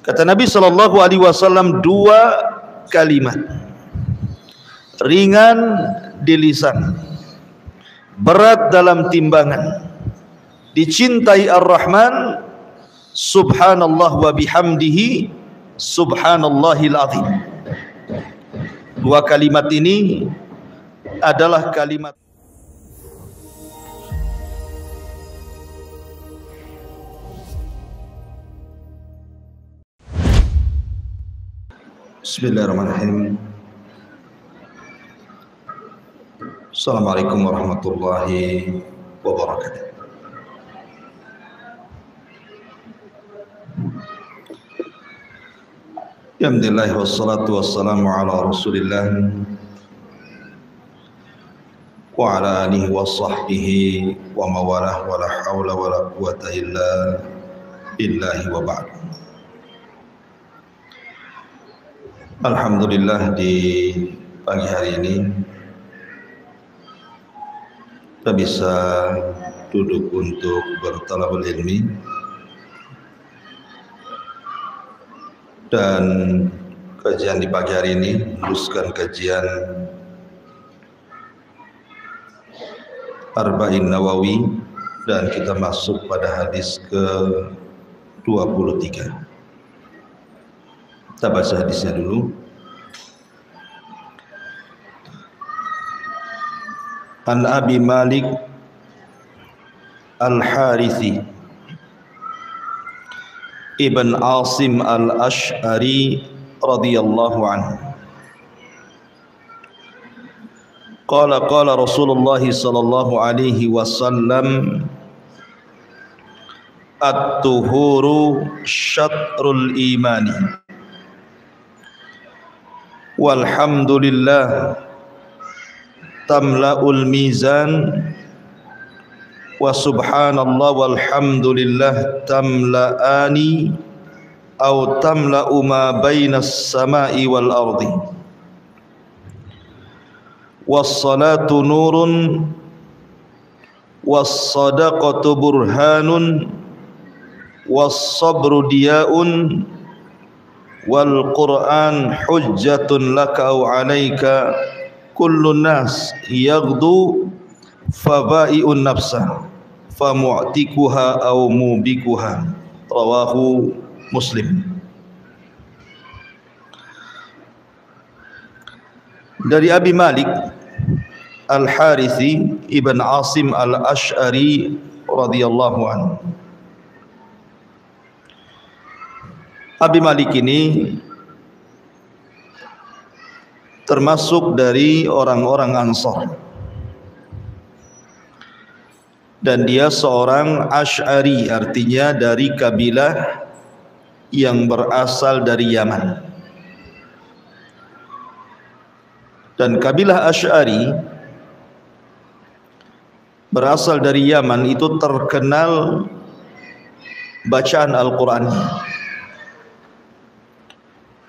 Kata Nabi sallallahu alaihi wasallam, dua kalimat ringan di lisan, berat dalam timbangan, dicintai Ar-Rahman, subhanallah wa bihamdihi subhanallahil azim. Dua kalimat ini adalah kalimat Bismillahirrahmanirrahim. Assalamualaikum warahmatullahi wabarakatuh. Alhamdulillah wassalatu wassalamu ala Rasulillah wa ala alihi wa sahbihi wa mawalah wa la hawla wa la quwata illa billahi wa ba'd. Alhamdulillah, di pagi hari ini kita bisa duduk untuk bertalabul ilmi, dan kajian di pagi hari ini meneruskan kajian Arba'in Nawawi, dan kita masuk pada hadis ke-23. Kita baca hadisnya dulu. An Abi Malik Al-Harithi Ibn Asim Al-Ash'ari radhiyallahu anhu qala qala Rasulullah sallallahu alaihi wasallam at-tuhuru syatrul imani walhamdulillah tamla'ul mizan wa subhanallah walhamdulillah tamla'ani aw tamla'u ma bainas sama'i wal ardi was-salatu nurun was-sadaqatu burhanun was-sabru diya'un wal Qur'an hujjatun laka aw 'alaika kullun nas yaghdu fabai'un nafsa famu'tikuha aw mubikuha, rawahu Muslim. Dari Abi Malik Al-Harithi Ibn Asim Al-Ash'ari radhiyallahu anhu. Abi Malik ini termasuk dari orang-orang Ansar, dan dia seorang Ash'ari, artinya dari kabilah yang berasal dari Yaman. Dan kabilah Ash'ari berasal dari Yaman itu terkenal bacaan Al-Qur'annya.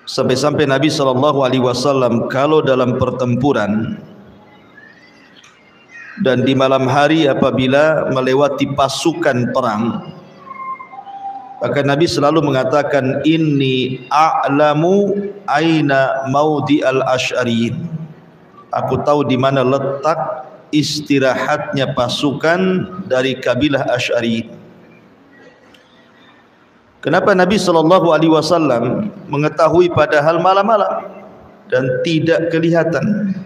Sampai-sampai Nabi SAW kalau dalam pertempuran dan di malam hari apabila melewati pasukan perang, maka Nabi selalu mengatakan, inni a'lamu aina maudi al-ash'ariyin. Aku tahu di mana letak istirahatnya pasukan dari kabilah Ash'ari. Kenapa Nabi SAW mengetahui padahal malam-malam dan tidak kelihatan?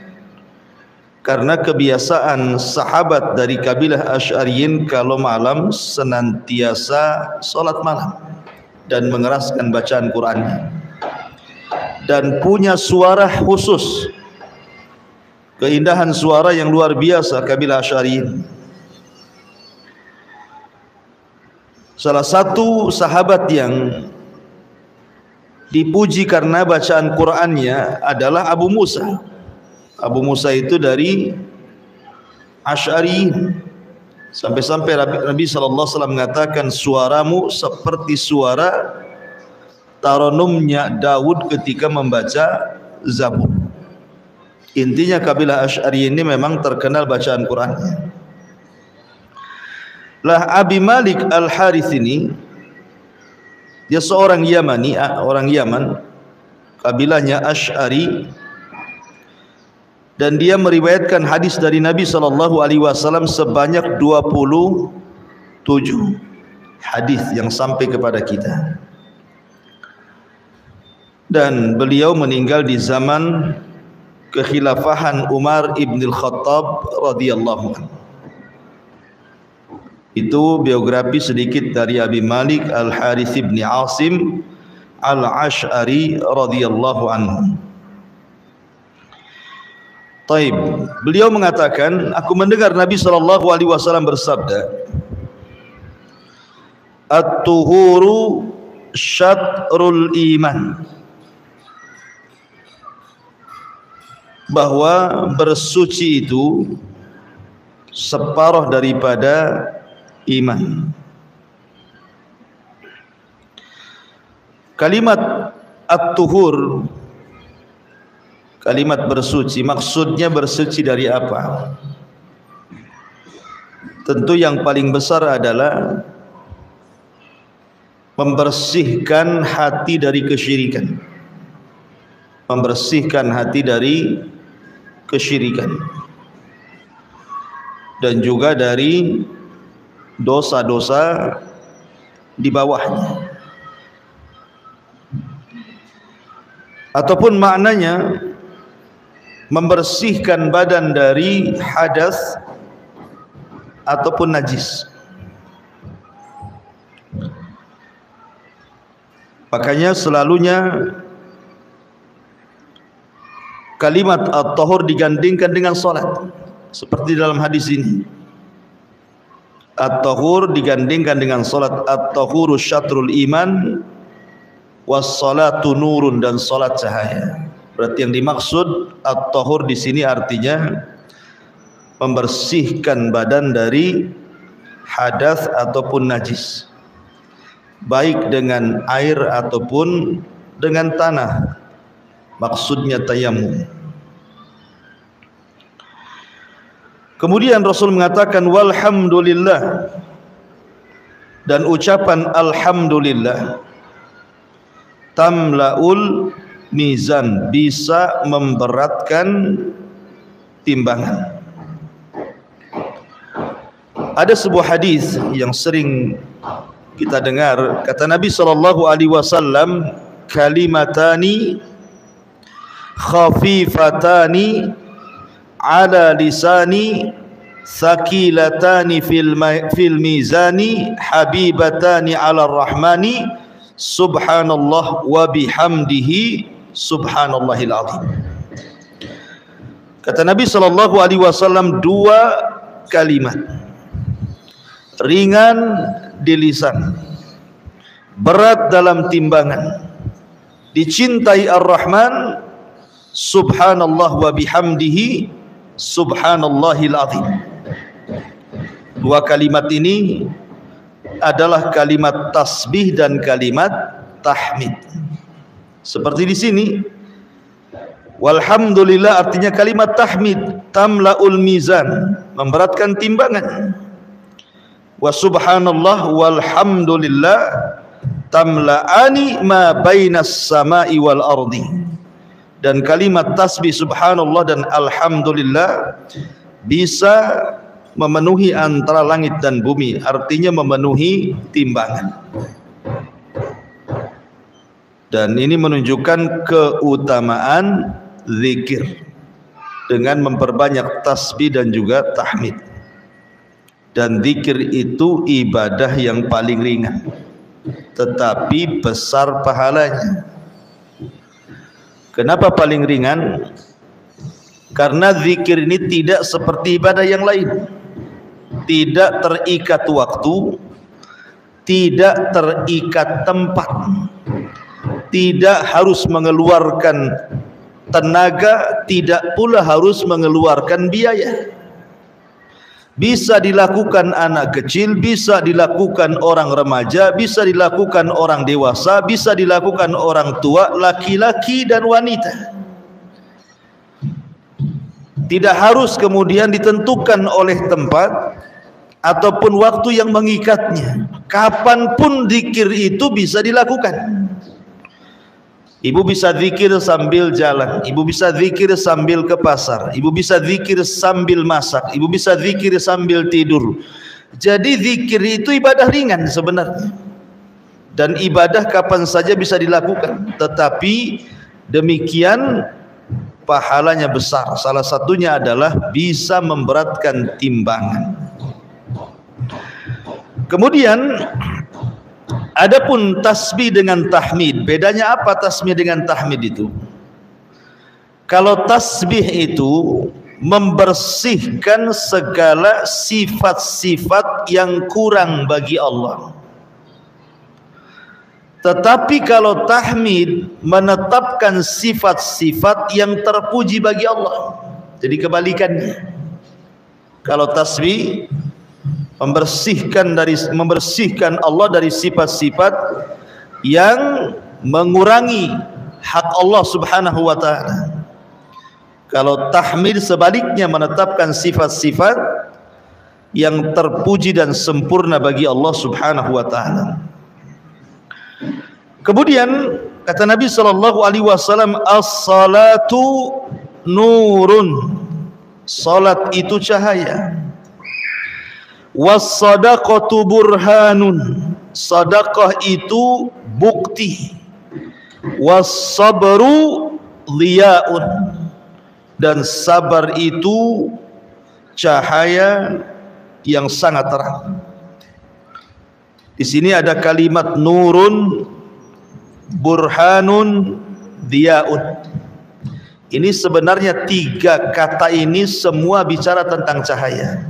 Karena kebiasaan sahabat dari kabilah Ash'ariyin kalau malam senantiasa solat malam dan mengeraskan bacaan Qur'annya, dan punya suara khusus, keindahan suara yang luar biasa kabilah Ash'ariyin. Salah satu sahabat yang dipuji karena bacaan Qur'annya adalah Abu Musa. Abu Musa itu dari Ash'ari. Sampai-sampai Nabi SAW mengatakan, suaramu seperti suara taranumnya Daud ketika membaca Zabur. Intinya kabilah Ash'ari ini memang terkenal bacaan Qur'annya. Lah Abi Malik Al-Harith ini Dia seorang Yamani, orang Yaman, kabilahnya Asy'ari, dan dia meriwayatkan hadis dari Nabi SAW sebanyak 27 hadis yang sampai kepada kita. Dan beliau meninggal di zaman kekhilafahan Umar ibn al-Khattab radhiyallahu anhu. Itu biografi sedikit dari Abi Malik Al-Harith ibn Asim Al-Asy'ari radhiyallahu anhu. Taib. Beliau mengatakan, aku mendengar Nabi SAW bersabda, At-tuhuru syatrul iman, bahwa bersuci itu separuh daripada iman. Kalimat at-tuhur, kalimat bersuci, maksudnya bersuci dari apa? Tentu yang paling besar adalah membersihkan hati dari kesyirikan. Membersihkan hati dari kesyirikan. Dan juga dari dosa-dosa di bawahnya. Ataupun maknanya membersihkan badan dari hadas ataupun najis. Makanya selalunya kalimat at-tahur digandingkan dengan salat, seperti dalam hadis ini. At-tahur digandingkan dengan salat. At-tahuru syatrul iman was-salatu nurun, dan salat cahaya. Berarti yang dimaksud at-tahur di sini artinya membersihkan badan dari hadas ataupun najis, baik dengan air ataupun dengan tanah. Maksudnya tayammum. Kemudian Rasul mengatakan walhamdulillah, dan ucapan alhamdulillah tamlaul mizan, bisa memberatkan timbangan. Ada sebuah hadis yang sering kita dengar, kata Nabi SAW, kalimatani khafifatani ala lisani sakilatani fil mizani habibatani ala rahmani subhanallah wa bihamdihi subhanallahil azim. Kata Nabi SAW, dua kalimat ringan di lisan, berat dalam timbangan, dicintai Ar-Rahman, subhanallah wa bihamdihi subhanallahil azim. Dua kalimat ini adalah kalimat tasbih dan kalimat tahmid. Seperti di sini, walhamdulillah artinya kalimat tahmid, tamlaul mizan, memberatkan timbangan. Wa subhanallah walhamdulillah tamla'ani ma bainas sama'i wal ardi. Dan kalimat tasbih subhanallah dan alhamdulillah bisa memenuhi antara langit dan bumi, artinya memenuhi timbangan. Dan ini menunjukkan keutamaan zikir dengan memperbanyak tasbih dan juga tahmid. Dan zikir itu ibadah yang paling ringan, tetapi besar pahalanya. Kenapa paling ringan? Karena zikir ini tidak seperti ibadah yang lain, tidak terikat waktu, tidak terikat tempat, tidak harus mengeluarkan tenaga, tidak pula harus mengeluarkan biaya. Bisa dilakukan anak kecil, bisa dilakukan orang remaja, bisa dilakukan orang dewasa, bisa dilakukan orang tua, laki-laki dan wanita. Tidak harus kemudian ditentukan oleh tempat, ataupun waktu yang mengikatnya. Kapanpun zikir itu bisa dilakukan. Ibu bisa zikir sambil jalan, ibu bisa zikir sambil ke pasar, ibu bisa zikir sambil masak, ibu bisa zikir sambil tidur. Jadi zikir itu ibadah ringan sebenarnya, dan ibadah kapan saja bisa dilakukan, tetapi demikian pahalanya besar. Salah satunya adalah bisa memberatkan timbangan. Kemudian adapun tasbih dengan tahmid, bedanya apa tasbih dengan tahmid itu? Kalau tasbih itu membersihkan segala sifat-sifat yang kurang bagi Allah. Tetapi kalau tahmid menetapkan sifat-sifat yang terpuji bagi Allah. Jadi kebalikannya. Kalau tasbih membersihkan Allah dari sifat-sifat yang mengurangi hak Allah Subhanahu wa taala. Kalau tahmid sebaliknya menetapkan sifat-sifat yang terpuji dan sempurna bagi Allah Subhanahu wa taala. Kemudian kata Nabi sallallahu alaihi wasallam, as-salatu nurun. Salat itu cahaya. Was-sadaqatu burhanun. Sedekah itu bukti. Was-sabru liyaun. Dan sabar itu cahaya yang sangat terang. Di sini ada kalimat nurun, burhanun, diyaun. Ini sebenarnya tiga kata ini semua bicara tentang cahaya.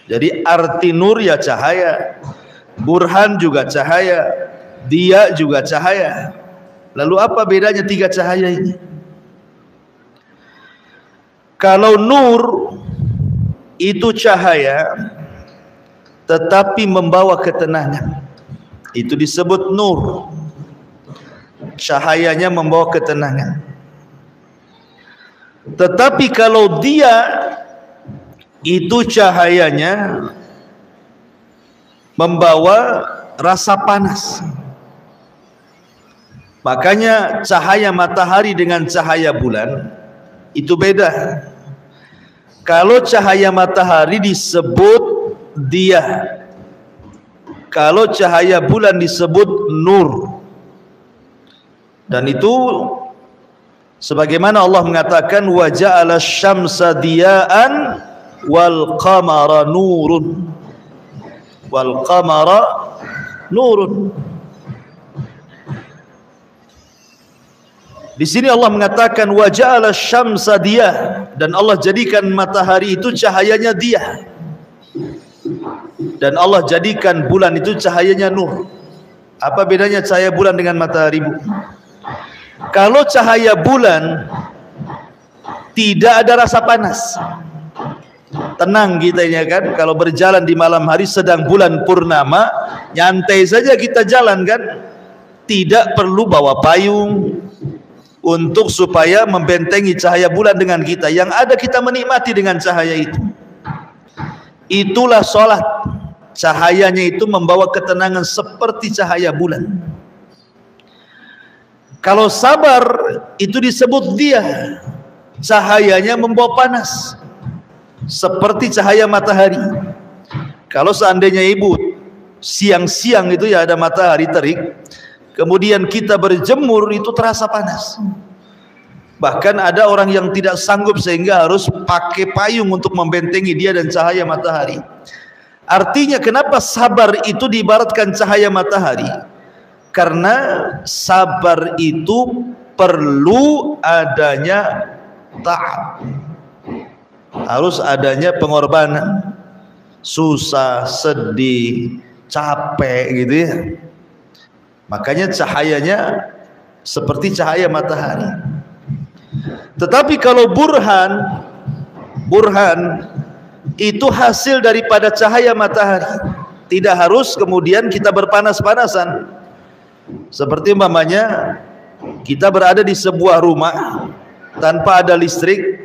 Jadi arti nur ya cahaya, burhan juga cahaya, dia juga cahaya. Lalu apa bedanya tiga cahaya ini? Kalau nur itu cahaya tetapi membawa ketenangan, itu disebut nur. Cahayanya membawa ketenangan. Tetapi kalau dia itu cahayanya membawa rasa panas. Makanya cahaya matahari dengan cahaya bulan itu beda. Kalau cahaya matahari disebut dia, kalau cahaya bulan disebut nur. Dan itu sebagaimana Allah mengatakan wa ja'ala syamsa diya'an wal qamara nurun. Wal qamara nurun. Di sini Allah mengatakan wa ja'ala syamsa diyah, dan Allah jadikan matahari itu cahayanya dia. Dan Allah jadikan bulan itu cahayanya nur. Apa bedanya cahaya bulan dengan matahari, Bu? Kalau cahaya bulan tidak ada rasa panas, tenang kita ini kan. Kalau berjalan di malam hari sedang bulan purnama, nyantai saja kita jalan kan, tidak perlu bawa payung untuk supaya membentengi cahaya bulan dengan kita. Yang ada kita menikmati dengan cahaya itu. Itulah sholat. Cahayanya itu membawa ketenangan seperti cahaya bulan. Kalau sabar itu disebut dia, cahayanya membawa panas seperti cahaya matahari. Kalau seandainya ibu siang-siang itu ya ada matahari terik, kemudian kita berjemur itu terasa panas. Bahkan ada orang yang tidak sanggup sehingga harus pakai payung untuk membentengi dia dan cahaya matahari. Artinya kenapa sabar itu diibaratkan cahaya matahari? Karena sabar itu perlu adanya ta'ab, harus adanya pengorbanan, susah, sedih, capek gitu ya. Makanya cahayanya seperti cahaya matahari. Tetapi kalau burhan itu hasil daripada cahaya matahari. Tidak harus kemudian kita berpanas-panasan. Seperti umpamanya kita berada di sebuah rumah tanpa ada listrik,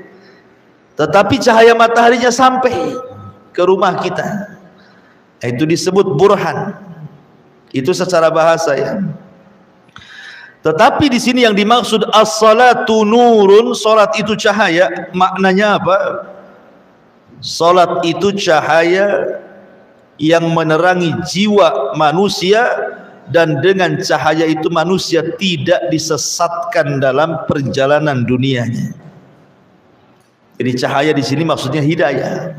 tetapi cahaya mataharinya sampai ke rumah kita. Itu disebut burhan. Itu secara bahasa ya. Tetapi di sini yang dimaksud as-salatu nurun, salat itu cahaya, maknanya apa? Salat itu cahaya yang menerangi jiwa manusia, dan dengan cahaya itu manusia tidak disesatkan dalam perjalanan dunianya. Jadi cahaya di sini maksudnya hidayah.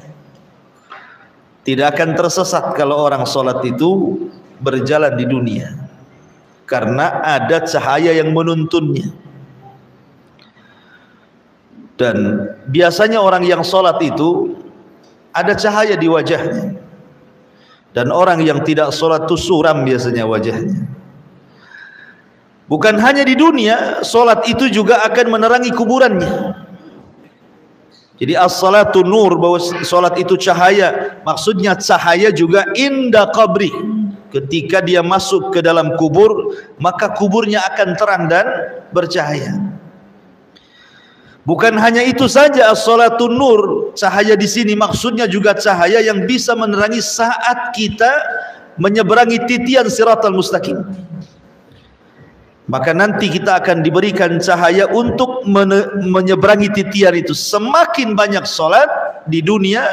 Tidak akan tersesat kalau orang salat itu berjalan di dunia, karena ada cahaya yang menuntunnya. Dan biasanya orang yang salat itu ada cahaya di wajahnya, dan orang yang tidak salat itu suram biasanya wajahnya. Bukan hanya di dunia, salat itu juga akan menerangi kuburannya. Jadi as-salatu nur, bahwa salat itu cahaya, maksudnya cahaya juga inda qabri. Ketika dia masuk ke dalam kubur, maka kuburnya akan terang dan bercahaya. Bukan hanya itu saja as-salatu nur, cahaya di sini maksudnya juga cahaya yang bisa menerangi saat kita menyeberangi titian siratal mustaqim. Maka nanti kita akan diberikan cahaya untuk menyeberangi titian itu. Semakin banyak salat di dunia,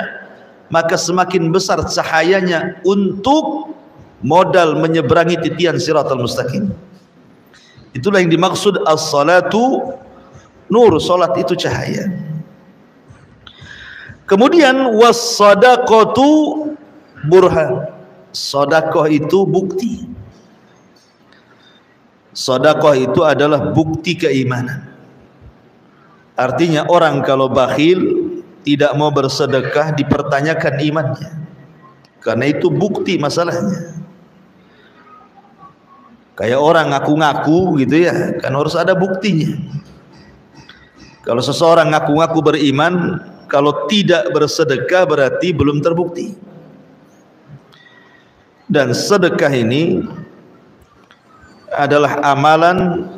maka semakin besar cahayanya untuk modal menyeberangi titian siratal mustaqim. Itulah yang dimaksud as-salatu nur, salat itu cahaya. Kemudian was-sadaqatu burhan, sedekah itu bukti. Sedekah itu adalah bukti keimanan. Artinya orang kalau bakhil, tidak mau bersedekah, dipertanyakan imannya, karena itu bukti masalahnya. Kayak orang ngaku-ngaku gitu ya, kan harus ada buktinya. Kalau seseorang ngaku-ngaku beriman, kalau tidak bersedekah berarti belum terbukti. Dan sedekah ini adalah amalan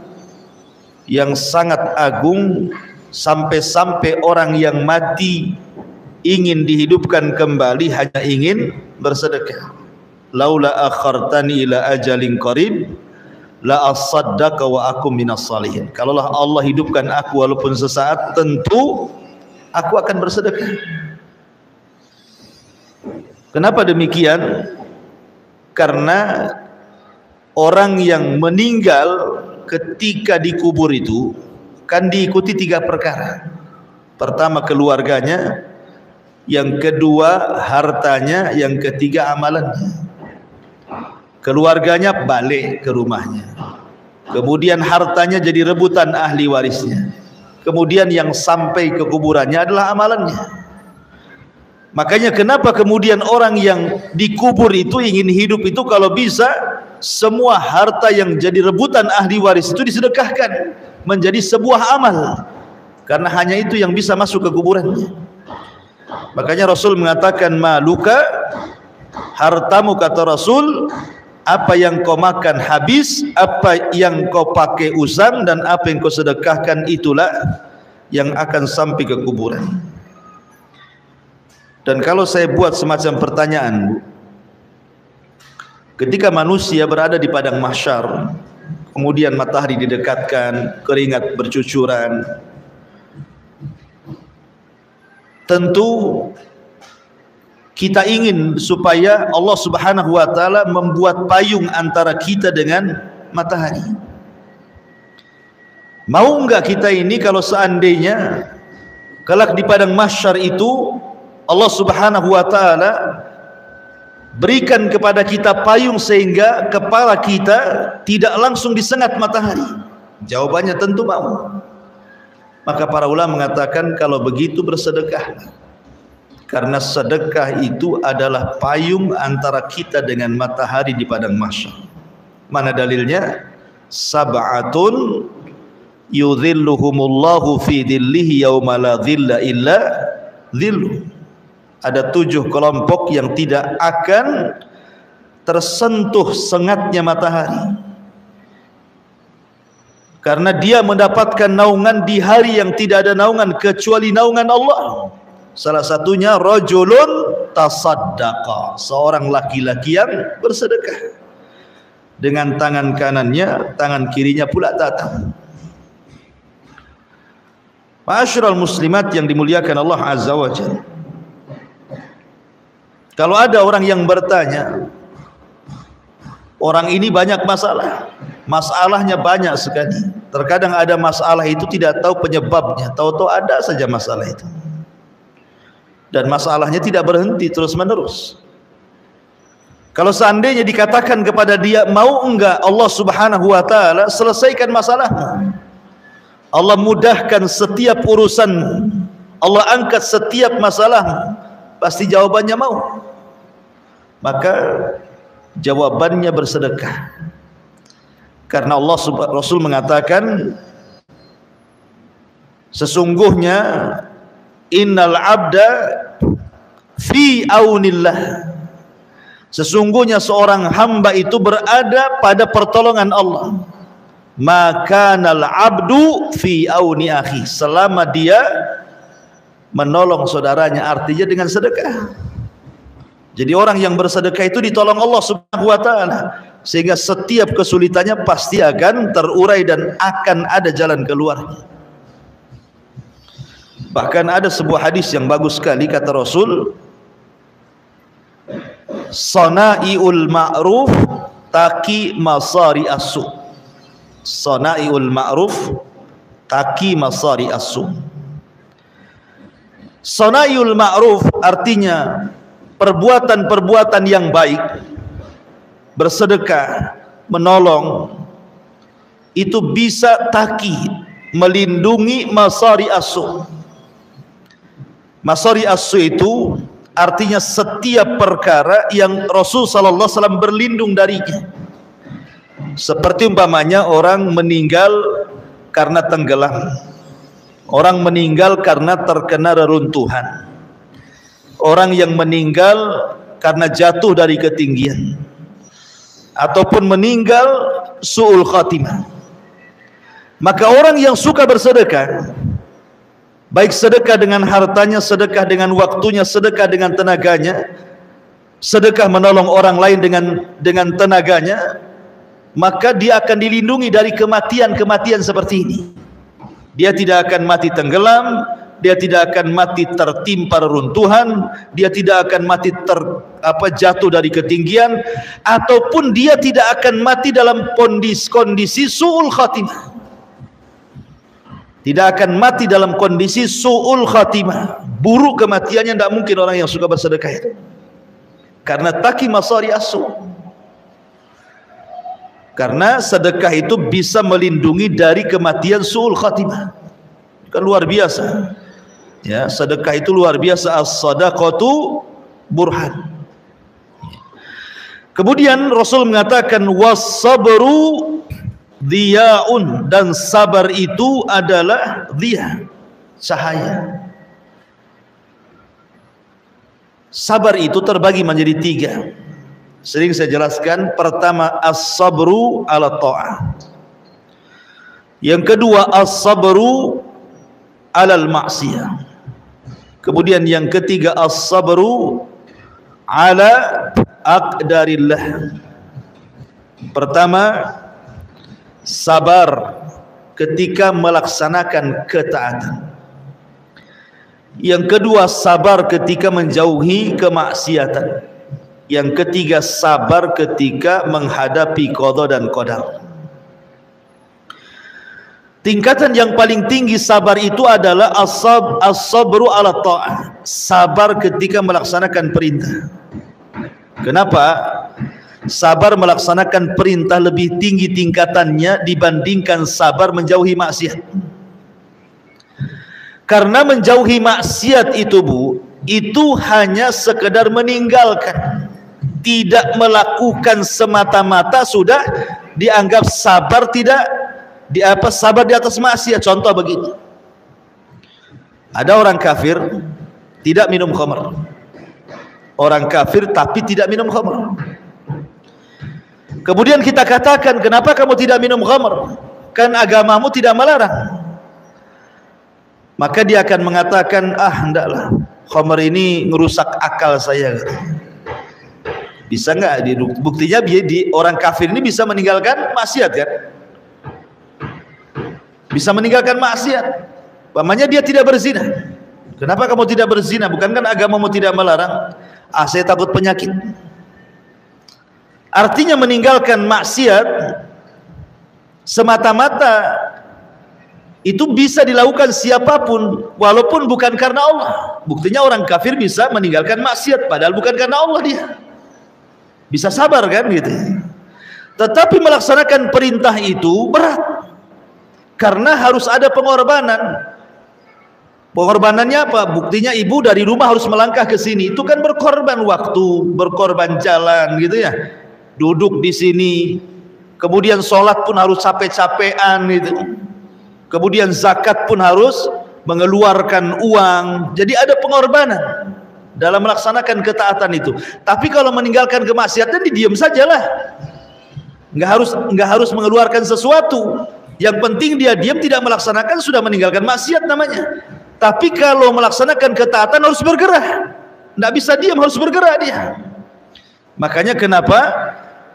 yang sangat agung, sampai-sampai orang yang mati ingin dihidupkan kembali hanya ingin bersedekah. Laula akhartani ila ajalin qarib la asaddaqa wa akum minas salihin. Kalaulah Allah hidupkan aku walaupun sesaat, tentu aku akan bersedekah. Kenapa demikian? Karena orang yang meninggal ketika dikubur itu kan diikuti 3 perkara. Pertama keluarganya, yang kedua hartanya, yang ketiga amalannya. Keluarganya balik ke rumahnya, kemudian hartanya jadi rebutan ahli warisnya, kemudian yang sampai ke kuburannya adalah amalannya. Makanya kenapa kemudian orang yang dikubur itu ingin hidup itu kalau bisa semua harta yang jadi rebutan ahli waris itu disedekahkan menjadi sebuah amal, karena hanya itu yang bisa masuk ke kuburannya. Makanya Rasul mengatakan maluka, hartamu kata Rasul, apa yang kau makan habis, apa yang kau pakai usang, dan apa yang kau sedekahkan itulah yang akan sampai ke kuburan. Dan kalau saya buat semacam pertanyaan, ketika manusia berada di padang mahsyar, kemudian matahari didekatkan, keringat bercucuran, tentu kita ingin supaya Allah Subhanahu wa taala membuat payung antara kita dengan matahari. Mau enggak kita ini kalau seandainya kelak di padang mahsyar itu Allah Subhanahu wa taala berikan kepada kita payung sehingga kepala kita tidak langsung disengat matahari? Jawabannya tentu mau. Maka para ulama mengatakan kalau begitu bersedekah, karena sedekah itu adalah payung antara kita dengan matahari di padang mahsyar. Mana dalilnya? Sab'atun yudhilluhumullahu fi dhillihi yauma la dhilla illa dhilluh. Ada 7 kelompok yang tidak akan tersentuh sengatnya matahari, karena dia mendapatkan naungan di hari yang tidak ada naungan kecuali naungan Allah. Salah satunya rajulun tasaddaqa, seorang laki-laki yang bersedekah. Dengan tangan kanannya, tangan kirinya pula datang. Ma'asyiral muslimat yang dimuliakan Allah Azza wa Jalla. Kalau ada orang yang bertanya, orang ini banyak masalah, masalahnya banyak sekali. Terkadang ada masalah itu tidak tahu penyebabnya, tahu-tahu ada saja masalah itu. Dan masalahnya tidak berhenti terus menerus. Kalau seandainya dikatakan kepada dia, mau enggak Allah Subhanahu wa taala selesaikan masalahmu, Allah mudahkan setiap urusanmu, Allah angkat setiap masalahmu, pasti jawabannya mau. Maka jawabannya bersedekah. Karena Rasul mengatakan, sesungguhnya innal abda fi aunillah, sesungguhnya seorang hamba itu berada pada pertolongan Allah. Maka nal abdu fi auni akhi, selama dia menolong saudaranya, artinya dengan sedekah. Jadi orang yang bersedekah itu ditolong Allah Subhanahu wa taala, sehingga setiap kesulitannya pasti akan terurai dan akan ada jalan keluarnya. Bahkan ada sebuah hadis yang bagus sekali, kata Rasul, sana'iul ma'ruf taqi masari as-su. Sana'iul ma'ruf taqi masari as-su. Sana'iul ma'ruf artinya perbuatan-perbuatan yang baik, bersedekah, menolong, itu bisa taqi, melindungi masari as-su. Masari as-su itu artinya setiap perkara yang Rasul sallallahu alaihi wasallam berlindung darinya. Seperti umpamanya orang meninggal karena tenggelam, orang meninggal karena terkena reruntuhan, orang yang meninggal karena jatuh dari ketinggian, ataupun meninggal su'ul khatimah. Maka orang yang suka bersedekah, baik sedekah dengan hartanya, sedekah dengan waktunya, sedekah dengan tenaganya, sedekah menolong orang lain dengan tenaganya, maka dia akan dilindungi dari kematian-kematian seperti ini. Dia tidak akan mati tenggelam, dia tidak akan mati tertimpa reruntuhan, dia tidak akan mati jatuh dari ketinggian, ataupun dia tidak akan mati dalam kondisi su'ul khatimah. Tidak akan mati dalam kondisi su'ul khatimah, buruk kematiannya. Tidak mungkin orang yang suka bersedekah itu, karena taqi masari as-su. Karena sedekah itu bisa melindungi dari kematian su'ul khatimah. Kan luar biasa ya, sedekah itu luar biasa. As-sadaqatu burhan. Kemudian Rasul mengatakan was-sabru diyaun, dan sabar itu adalah diya, cahaya. Sabar itu terbagi menjadi tiga. Sering saya jelaskan. Pertama, as-sabru ala ta'ah. Yang kedua, as-sabru alal ma'siyah. Kemudian yang ketiga, as-sabru ala aqdarillah. Pertama, sabar ketika melaksanakan ketaatan. Yang kedua, sabar ketika menjauhi kemaksiatan. Yang ketiga, sabar ketika menghadapi qada dan qadar. Tingkatan yang paling tinggi sabar itu adalah as-sabru ala ta'ah, sabar ketika melaksanakan perintah. Kenapa? Sabar melaksanakan perintah lebih tinggi tingkatannya dibandingkan sabar menjauhi maksiat. Karena menjauhi maksiat itu, Bu, itu hanya sekedar meninggalkan, tidak melakukan semata-mata sudah dianggap sabar, tidak sabar di atas maksiat. Contoh begitu, ada orang kafir tidak minum khamr, orang kafir tapi tidak minum khamr. Kemudian kita katakan, kenapa kamu tidak minum khamr? Kan agamamu tidak melarang. Maka dia akan mengatakan, hendaklah, khamr ini ngerusak akal saya. Bisa nggak? Buktinya orang kafir ini bisa meninggalkan maksiat kan? Bisa meninggalkan maksiat. Pamannya dia tidak berzina. Kenapa kamu tidak berzina? Bukankah agamamu tidak melarang? Saya takut penyakit. Artinya meninggalkan maksiat semata-mata itu bisa dilakukan siapapun, walaupun bukan karena Allah. Buktinya orang kafir bisa meninggalkan maksiat padahal bukan karena Allah dia. Bisa sabar kan gitu. Tetapi melaksanakan perintah itu berat, karena harus ada pengorbanan. Pengorbanannya apa? Buktinya ibu dari rumah harus melangkah ke sini, itu kan berkorban waktu, berkorban jalan gitu ya. Duduk di sini, kemudian sholat pun harus capek-capean gitu. Kemudian zakat pun harus mengeluarkan uang. Jadi ada pengorbanan dalam melaksanakan ketaatan itu. Tapi kalau meninggalkan kemaksiatan, didiam sajalah. Nggak harus mengeluarkan sesuatu. Yang penting dia diam, tidak melaksanakan, sudah meninggalkan maksiat namanya. Tapi kalau melaksanakan ketaatan harus bergerak. Nggak bisa diam, harus bergerak dia. Makanya kenapa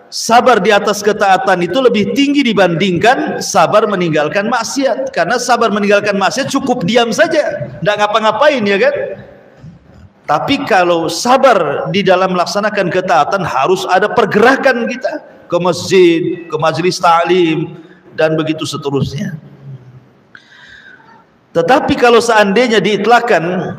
sabar di atas ketaatan itu lebih tinggi dibandingkan sabar meninggalkan maksiat. Karena sabar meninggalkan maksiat cukup diam saja, nggak ngapa-ngapain ya kan. Tapi kalau sabar di dalam melaksanakan ketaatan harus ada pergerakan kita ke masjid, ke majelis ta'lim, dan begitu seterusnya. Tetapi kalau seandainya diitlakkan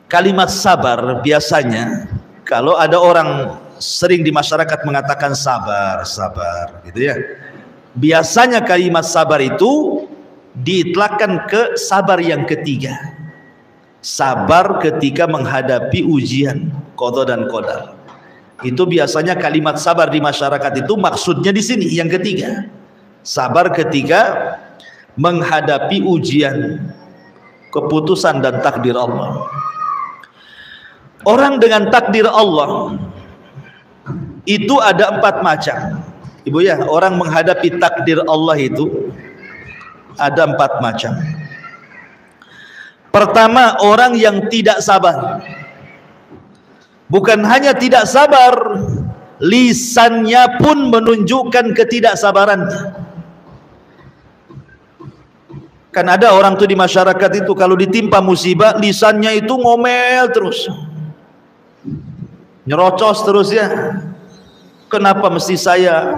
kalimat sabar, biasanya kalau ada orang sering di masyarakat mengatakan sabar, sabar gitu ya, biasanya kalimat sabar itu diitlakkan ke sabar yang ketiga. Sabar ketika menghadapi ujian qada dan qadar. Itu biasanya kalimat sabar di masyarakat itu maksudnya di sini yang ketiga. Sabar ketika menghadapi ujian, keputusan dan takdir Allah. Orang dengan takdir Allah itu ada 4 macam. Ibu ya, orang menghadapi takdir Allah itu ada 4 macam. Pertama, orang yang tidak sabar. Bukan hanya tidak sabar, lisannya pun menunjukkan ketidaksabarannya. Kan ada orang tuh di masyarakat itu kalau ditimpa musibah, lisannya itu ngomel terus, nyerocos terus ya. Kenapa mesti saya?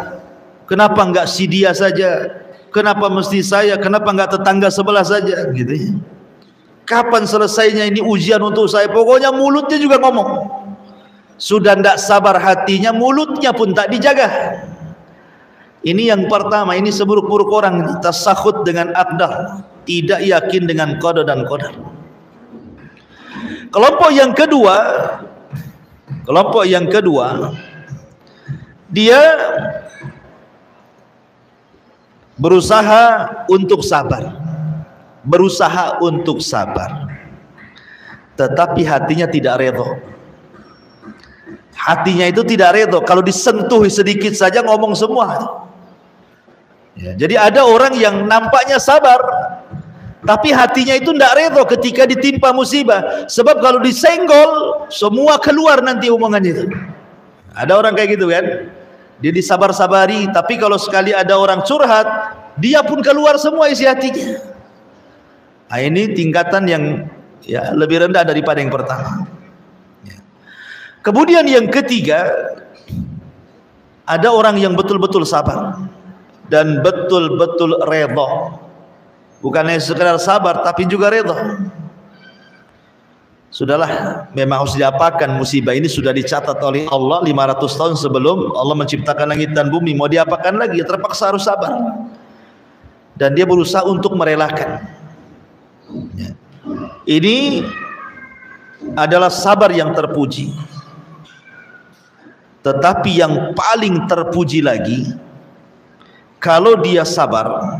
Kenapa enggak si dia saja? Kenapa mesti saya? Kenapa enggak tetangga sebelah saja? Gitu ya. Kapan selesainya ini ujian untuk saya? Pokoknya mulutnya juga ngomong. Sudah tidak sabar hatinya, mulutnya pun tak dijaga. Ini yang pertama, ini seburuk-buruk orang ini, tasakhut dengan aqdar, tidak yakin dengan qada dan qadar. Kelompok yang kedua, dia berusaha untuk sabar. Tetapi hatinya tidak redha. Hatinya itu tidak redha. Kalau disentuh sedikit saja ngomong semua ya. Jadi ada orang yang nampaknya sabar, tapi hatinya itu tidak redha ketika ditimpa musibah. Sebab kalau disenggol, semua keluar nanti omongan itu. Ada orang kayak gitu kan, dia disabar-sabari, tapi kalau sekali ada orang curhat, dia pun keluar semua isi hatinya. Nah, ini tingkatan yang ya lebih rendah daripada yang pertama ya. Kemudian yang ketiga, ada orang yang betul-betul sabar dan betul-betul redha. Bukan hanya sekedar sabar, tapi juga redha. Sudahlah, memang harus diapakan, musibah ini sudah dicatat oleh Allah 500 tahun sebelum Allah menciptakan langit dan bumi. Mau diapakan lagi? Ya terpaksa harus sabar. Dan dia berusaha untuk merelakan ya. Ini adalah sabar yang terpuji. Tetapi yang paling terpuji lagi, kalau dia sabar,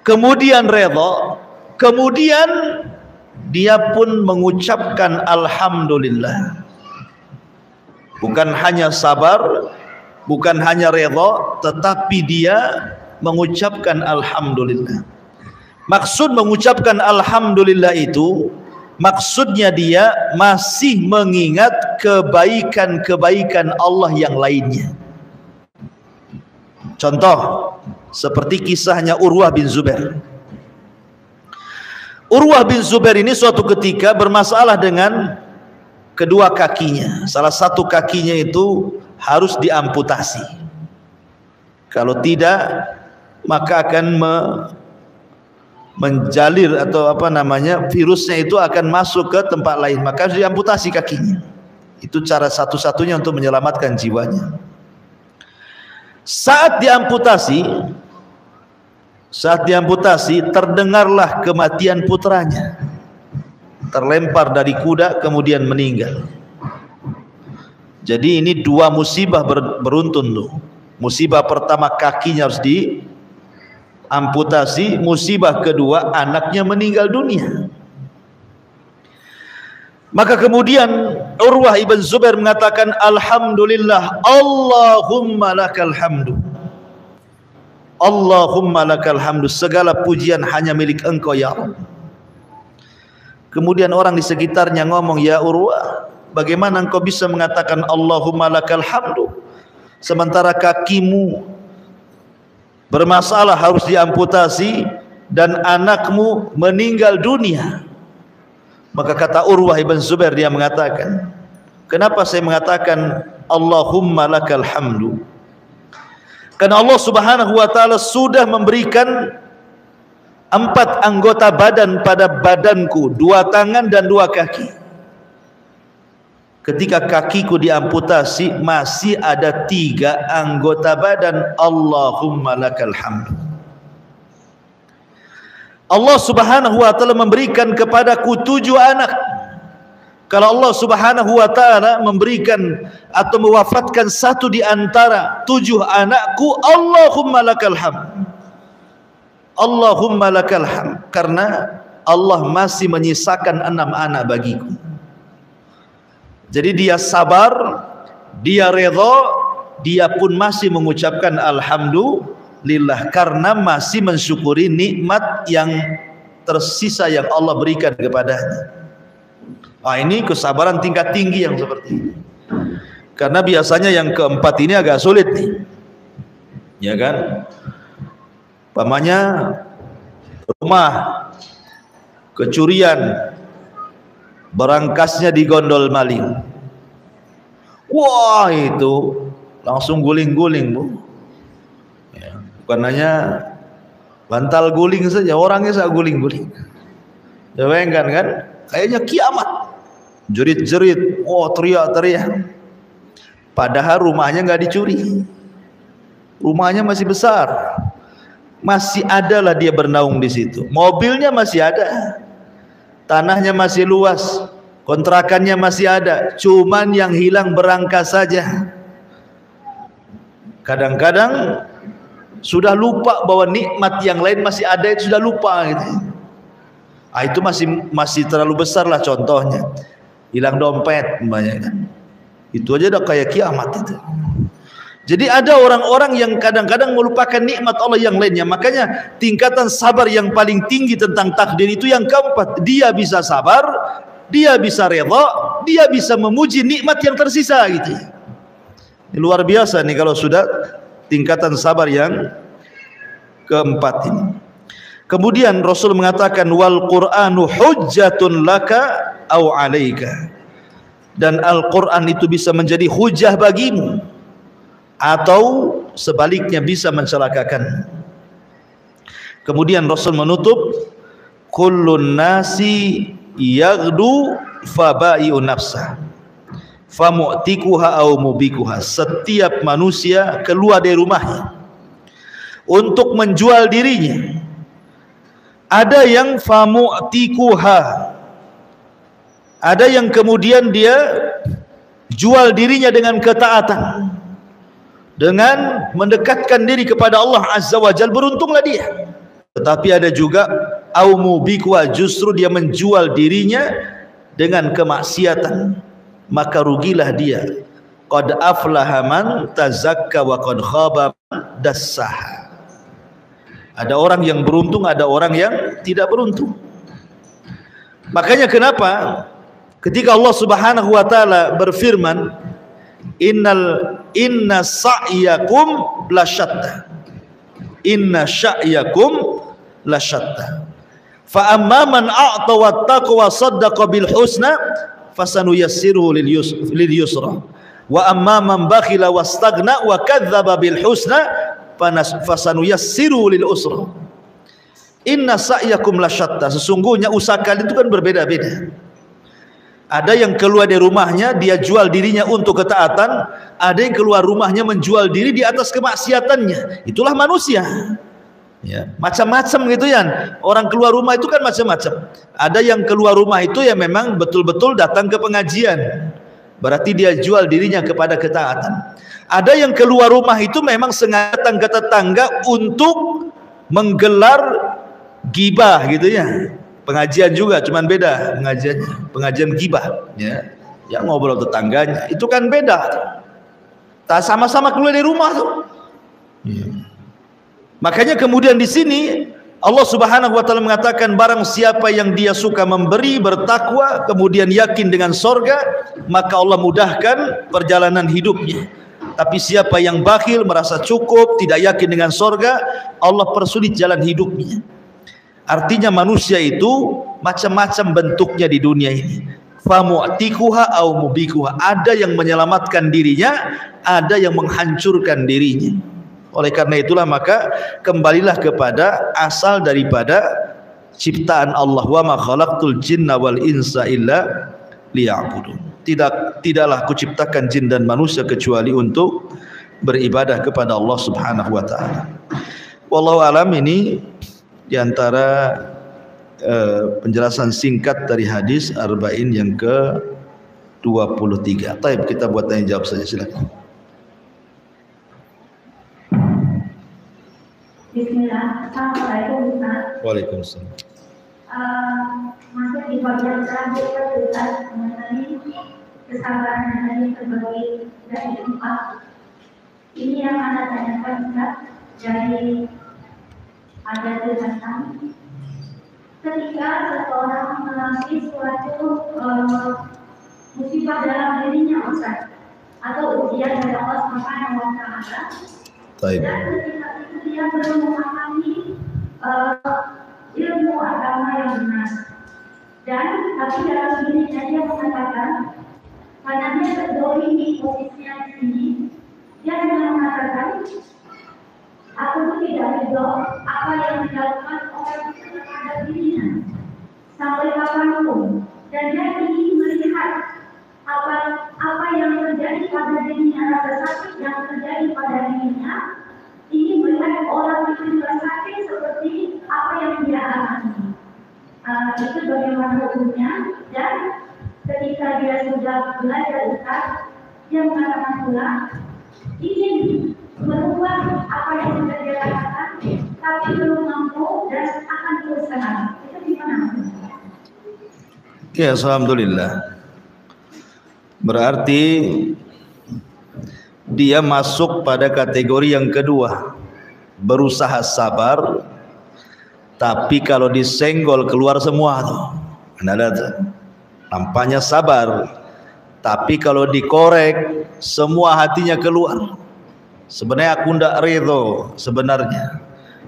kemudian redha, kemudian dia pun mengucapkan alhamdulillah. Bukan hanya sabar, bukan hanya redha, tetapi dia mengucapkan alhamdulillah. Maksud mengucapkan alhamdulillah itu, Maksudnya dia masih mengingat kebaikan-kebaikan Allah yang lainnya. Contoh seperti kisahnya Urwah bin Zubair. Urwah bin Zubair ini suatu ketika bermasalah dengan kedua kakinya. Salah satu kakinya itu harus diamputasi. Kalau tidak, maka akan menjalir atau virusnya itu akan masuk ke tempat lain, maka harus diamputasi kakinya. Itu cara satu-satunya untuk menyelamatkan jiwanya. Saat diamputasi terdengarlah kematian putranya, terlempar dari kuda kemudian meninggal. Jadi ini dua musibah beruntun loh. Musibah pertama kakinya harus diamputasi, musibah kedua anaknya meninggal dunia. Maka kemudian Urwah ibn Zubair mengatakan, alhamdulillah, Allahumma lakal hamdu, Allahumma lakal hamdu, segala pujian hanya milik engkau ya Allah. Kemudian orang di sekitarnya ngomong, ya Urwah, bagaimana engkau bisa mengatakan Allahumma lakal hamdu sementara kakimu bermasalah harus diamputasi dan anakmu meninggal dunia? Maka kata Urwah ibn Zubair, dia mengatakan, kenapa saya mengatakan Allahumma lakal hamdu? Karena Allah subhanahu wa ta'ala sudah memberikan 4 anggota badan pada badanku, 2 tangan dan 2 kaki. Ketika kakiku diamputasi, masih ada 3 anggota badan. Allahumma lakal hamdu. Allah subhanahu wa ta'ala memberikan kepadaku 7 anak. Kalau Allah subhanahu wa ta'ala memberikan atau mewafatkan 1 di antara 7 anakku, Allahumma lakal hamd, Allahumma lakal hamd, karena Allah masih menyisakan 6 anak bagiku. Jadi dia sabar, dia redha, dia pun masih mengucapkan alhamdulillah karena masih mensyukuri nikmat yang tersisa yang Allah berikan kepadanya. Ini kesabaran tingkat tinggi yang seperti ini. Karena biasanya yang keempat ini agak sulit nih, ya kan? Pamannya rumah kecurian, berangkasnya digondol maling. Wah, itu langsung guling-guling, Bu. Ya, bukan hanya bantal guling saja, orangnya saya guling-guling. Ya, bayangkan kan? Kayaknya kiamat. Jerit-jerit, teriak-teriak. Padahal rumahnya nggak dicuri. Rumahnya masih besar. Masih adalah dia bernaung di situ. Mobilnya masih ada. Tanahnya masih luas. Kontrakannya masih ada. Cuman yang hilang berangkas saja. Kadang-kadang sudah lupa bahwa nikmat yang lain masih ada, itu sudah lupa gitu. Itu masih terlalu besar lah contohnya. Hilang dompet banyak kan. Itu aja udah kayak kiamat itu. Jadi ada orang-orang yang kadang-kadang melupakan nikmat Allah yang lainnya. Makanya tingkatan sabar yang paling tinggi tentang takdir itu yang keempat. Dia bisa sabar, dia bisa redha, dia bisa memuji nikmat yang tersisa gitu. Ini luar biasa nih kalau sudah tingkatan sabar yang keempat ini. Kemudian Rasul mengatakan wal Qur'anu hujjatun laka au 'alaika. Dan Al-Qur'an itu bisa menjadi hujah bagimu atau sebaliknya bisa mencelakakan. Kemudian Rasul menutup kullun nasi yaghdu fabai'u nafsah famu'tikuha au mubikuha. Setiap manusia keluar dari rumahnya untuk menjual dirinya. Ada yang famu'tikuha, ada yang kemudian dia jual dirinya dengan ketaatan, dengan mendekatkan diri kepada Allah Azza wa Jalla, beruntunglah dia. Tetapi ada juga aumubikwa, justru dia menjual dirinya dengan kemaksiatan, maka rugilah dia. Qad aflaha man tazakka wa qad khaba man dassaha. Ada orang yang beruntung, ada orang yang tidak beruntung. Makanya kenapa ketika Allah Subhanahu wa taala berfirman, inna sa'yakum lasyatta. Inna sa'yakum lasyatta. Fa amma man a'ta wattaqa wa saddaqa bil husna fasanuyassiruhu lil yusra. Wa amma man bakhila wastaghna wa kadzdzaba bil husna fasanuyassiruhu lil usra. Inna sa'yakum lasyatta. Sesungguhnya usaha kalian itu kan berbeda-beda. Ada yang keluar dari rumahnya, dia jual dirinya untuk ketaatan. Ada yang keluar rumahnya menjual diri di atas kemaksiatannya. Itulah manusia. Ya, macam-macam gitu ya. Orang keluar rumah itu kan macam-macam. Ada yang keluar rumah itu ya memang betul-betul datang ke pengajian. Berarti dia jual dirinya kepada ketaatan. Ada yang keluar rumah itu memang sengaja datang ke tetangga untuk menggelar gibah gitu ya. Pengajian juga, cuman beda pengajian gibah ya. Yang ngobrol tetangganya, itu kan beda. Tak sama-sama keluar dari rumah tuh. Ya. Makanya kemudian di sini Allah Subhanahu wa taala mengatakan, barang siapa yang dia suka memberi, bertakwa, kemudian yakin dengan sorga, maka Allah mudahkan perjalanan hidupnya. Tapi siapa yang bakhil, merasa cukup, tidak yakin dengan sorga, Allah persulit jalan hidupnya. Artinya manusia itu macam-macam bentuknya di dunia ini. Famu'tikuha au mubikuha. Ada yang menyelamatkan dirinya, ada yang menghancurkan dirinya. Oleh karena itulah maka kembalilah kepada asal daripada ciptaan Allah. Wa ma khalaqtul jinna wal insa illa liya'budun. Tidaklah kuciptakan jin dan manusia kecuali untuk beribadah kepada Allah Subhanahu wa taala. Wallahu alam. Ini di antara penjelasan singkat dari hadis Arba'in yang ke-23. Baik, kita buat tanya jawab saja, silakan. Bismillah. Assalamualaikum Ustaz. Waalaikumsalam. Masih di bagian terakhir Ustaz mengenai kesabaran dari sebagai dari empat. Ini yang Anda tanyakan Ustaz, dari ada tentang ketika seseorang mengalami suatu musibah dalam dirinya Ustaz, atau ujian dari Allah Subhanahu wa taala. Dan ketika itu dia belum memahami ilmu agama yang benar. Dan tapi dalam dirinya dia mengatakan, karena dia terdolimi posisinya di sini, dia hanya mengatakan, aku tidak ridho apa yang dilakukan orang terhadap dirinya sampai kapanpun, dan dia ingin melihat apa yang terjadi pada dirinya, rasa sakit yang terjadi pada dirinya, ingin melihat orang itu juga sakit seperti apa yang dia alami. Itu bagaimana hukumnya. Dan ketika dia sudah belajar Ustaz, dia mengatakan pula ingin merubah apa yang sudah dia lakukan, tapi belum mampu dan akan berusaha. Itu gimana? Ya, alhamdulillah. Berarti dia masuk pada kategori yang kedua, berusaha sabar, tapi kalau disenggol keluar semua tuh. Nampaknya sabar, tapi kalau dikorek semua hatinya keluar. Sebenarnya aku tidak ridho sebenarnya.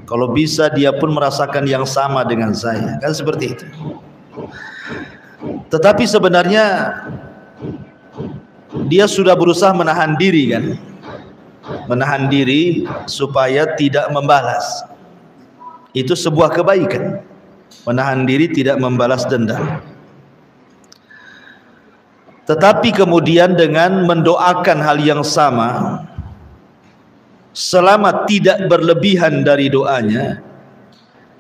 Kalau bisa dia pun merasakan yang sama dengan saya, kan seperti itu. Tetapi sebenarnya dia sudah berusaha menahan diri kan, menahan diri supaya tidak membalas. Itu sebuah kebaikan, menahan diri tidak membalas dendam. Tetapi kemudian dengan mendoakan hal yang sama, selama tidak berlebihan dari doanya,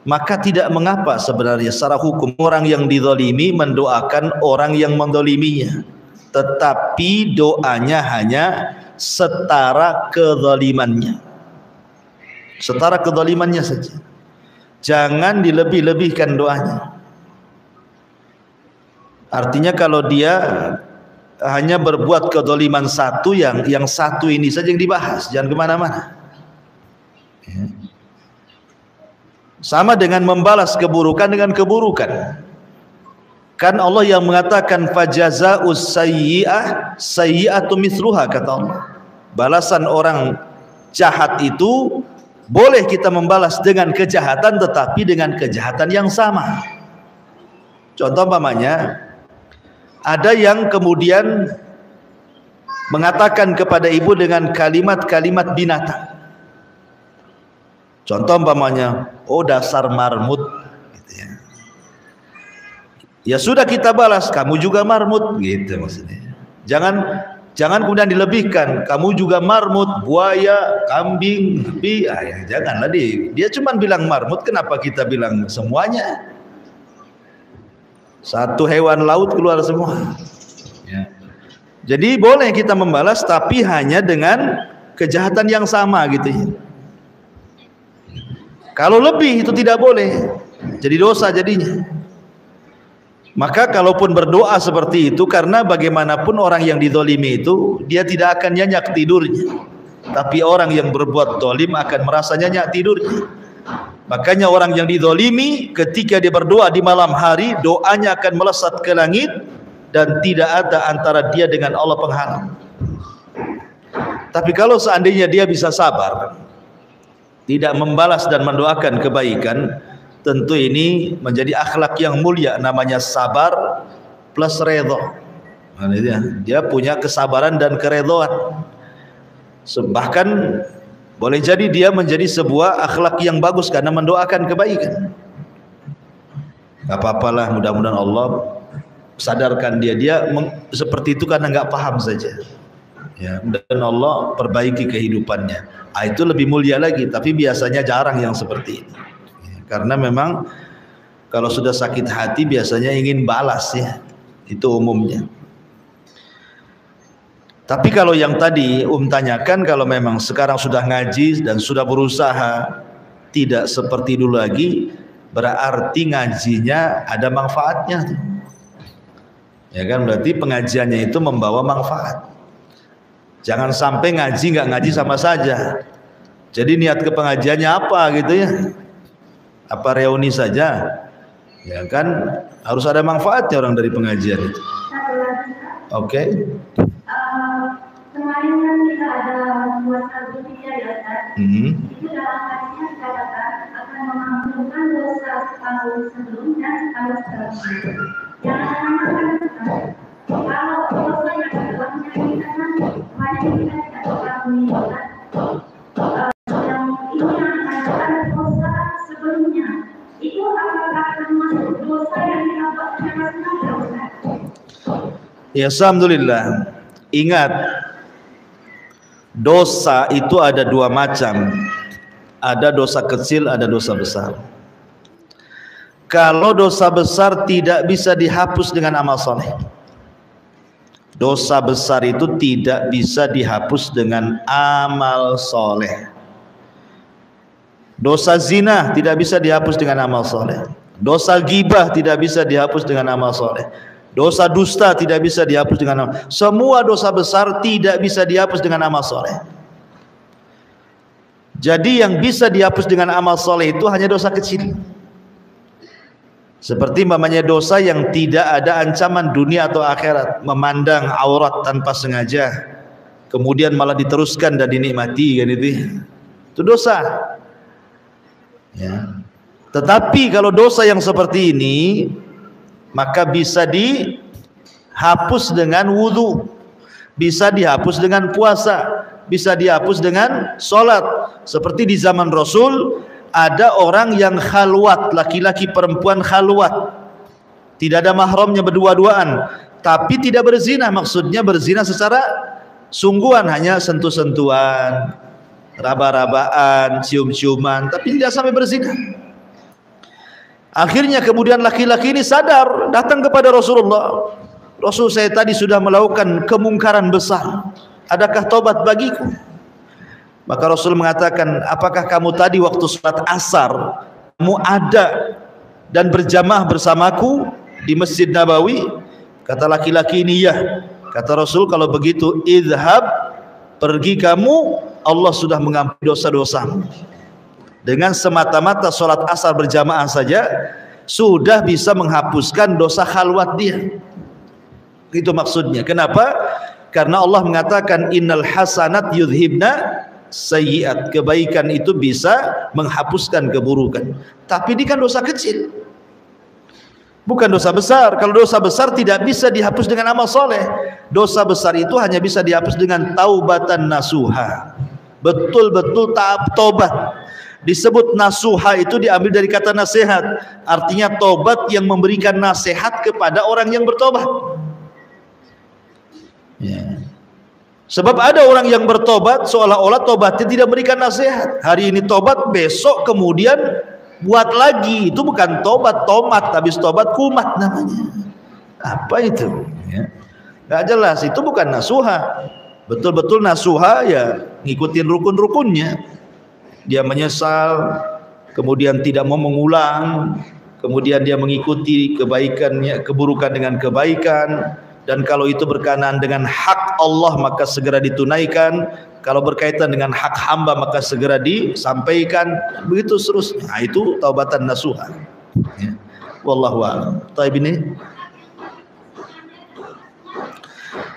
maka tidak mengapa sebenarnya secara hukum orang yang dizalimi mendoakan orang yang mendoliminya. Tetapi doanya hanya setara kezalimannya, setara kezalimannya saja. Jangan dilebih-lebihkan doanya. Artinya kalau dia hanya berbuat kezaliman satu, yang satu ini saja yang dibahas, jangan kemana-mana. Sama dengan membalas keburukan dengan keburukan. Kan Allah yang mengatakan fajazaa'us sayyi'ah sayyi'atu mithluha, kata Allah. Balasan orang jahat itu boleh kita membalas dengan kejahatan, tetapi dengan kejahatan yang sama. Contoh umpamanya, ada yang kemudian mengatakan kepada ibu dengan kalimat-kalimat binatang. Contoh umpamanya, oh dasar marmut, gitu ya. Ya sudah kita balas, kamu juga marmut, gitu maksudnya. Jangan kemudian dilebihkan, kamu juga marmut, buaya, kambing, babi. Ya, janganlah dia cuma bilang marmut, kenapa kita bilang semuanya? Satu hewan laut keluar semua. Ya. Jadi boleh kita membalas, tapi hanya dengan kejahatan yang sama gitu ya. Kalau lebih itu tidak boleh, jadi dosa jadinya. Maka kalaupun berdoa seperti itu, karena bagaimanapun orang yang dizalimi itu dia tidak akan nyenyak tidurnya, tapi orang yang berbuat zalim akan merasa nyenyak tidurnya. Makanya orang yang dizalimi ketika dia berdoa di malam hari, doanya akan melesat ke langit dan tidak ada antara dia dengan Allah penghalang. Tapi kalau seandainya dia bisa sabar, tidak membalas dan mendoakan kebaikan, tentu ini menjadi akhlak yang mulia, namanya sabar plus redha. Dia punya kesabaran dan keredhaan. Bahkan boleh jadi dia menjadi sebuah akhlak yang bagus karena mendoakan kebaikan. Gak apa-apalah, mudah-mudahan Allah sadarkan dia seperti itu karena nggak paham saja. Ya, dan Allah perbaiki kehidupannya. Itu lebih mulia lagi, tapi biasanya jarang yang seperti ini. Ya, karena memang kalau sudah sakit hati biasanya ingin balas ya, itu umumnya. Tapi kalau yang tadi tanyakan, kalau memang sekarang sudah ngaji dan sudah berusaha tidak seperti dulu lagi, berarti ngajinya ada manfaatnya. Ya kan, berarti pengajiannya itu membawa manfaat. Jangan sampai ngaji nggak ngaji sama saja. Jadi niat ke pengajiannya apa gitu ya? Apa reuni saja? Ya kan harus ada manfaatnya orang dari pengajian itu. Oke. Kemarin kan kita ada puasa Zulhijjah ya Ustaz. Itu dalam hadisnya dikatakan akan mengampunkan dosa setahun sebelum dan setahun setelahnya. Jangan samakan kalau dosa yang kedua-nya kita kan hanya kita tidak mengakui yang ini yang adalah dosa sebelumnya. Itu apakah termasuk dosa yang kita buat secara sengaja Ustaz? Ya, alhamdulillah. Ingat, dosa itu ada dua macam. Ada dosa kecil, ada dosa besar. Kalau dosa besar tidak bisa dihapus dengan amal soleh. Dosa besar itu tidak bisa dihapus dengan amal soleh. Dosa zina tidak bisa dihapus dengan amal soleh. Dosa ghibah tidak bisa dihapus dengan amal soleh. Dosa dusta tidak bisa dihapus dengan amal. Semua dosa besar tidak bisa dihapus dengan amal soleh. Jadi yang bisa dihapus dengan amal soleh itu hanya dosa kecil. Seperti mamanya dosa yang tidak ada ancaman dunia atau akhirat, memandang aurat tanpa sengaja, kemudian malah diteruskan dan dinikmati, kan itu dosa. Ya. Tetapi kalau dosa yang seperti ini, maka bisa dihapus dengan wudu, bisa dihapus dengan puasa, bisa dihapus dengan sholat. Seperti di zaman Rasul, ada orang yang khalwat, laki-laki perempuan khalwat, tidak ada mahramnya berdua-duaan, tapi tidak berzina. Maksudnya berzina secara sungguhan, hanya sentuh-sentuhan, raba-rabaan, cium-ciuman, tapi tidak sampai berzina. Akhirnya kemudian laki-laki ini sadar, datang kepada Rasulullah. Rasul, saya tadi sudah melakukan kemungkaran besar, adakah tobat bagiku? Maka Rasul mengatakan, apakah kamu tadi waktu sholat asar kamu ada dan berjamaah bersamaku di Masjid Nabawi? Kata laki-laki ini, ya. Kata Rasul, kalau begitu idhab, pergi kamu, Allah sudah mengampuni dosa-dosamu. Dengan semata-mata sholat asar berjamaah saja sudah bisa menghapuskan dosa khalwat dia. Itu maksudnya. Kenapa? Karena Allah mengatakan innal hasanat yudhibna sayyiat. Kebaikan itu bisa menghapuskan keburukan. Tapi ini kan dosa kecil, bukan dosa besar. Kalau dosa besar tidak bisa dihapus dengan amal soleh. Dosa besar itu hanya bisa dihapus dengan taubatan nasuha. Betul-betul taubat. Disebut nasuha itu diambil dari kata nasihat, artinya tobat yang memberikan nasihat kepada orang yang bertobat. Ya. Sebab ada orang yang bertobat seolah-olah tobatnya tidak memberikan nasihat. Hari ini tobat, besok kemudian buat lagi. Itu bukan tobat, tomat. Habis tobat kumat namanya. Apa itu? Ya. Gak jelas. Itu bukan nasuha. Betul-betul nasuha ya ngikutin rukun-rukunnya. Dia menyesal, kemudian tidak mau mengulang, kemudian dia mengikuti kebaikannya, keburukan dengan kebaikan, dan kalau itu berkenaan dengan hak Allah maka segera ditunaikan, kalau berkaitan dengan hak hamba maka segera disampaikan, begitu seterusnya. Nah, itu taubatan nasuha. Ya. Wallahu a'lam. Taib ini.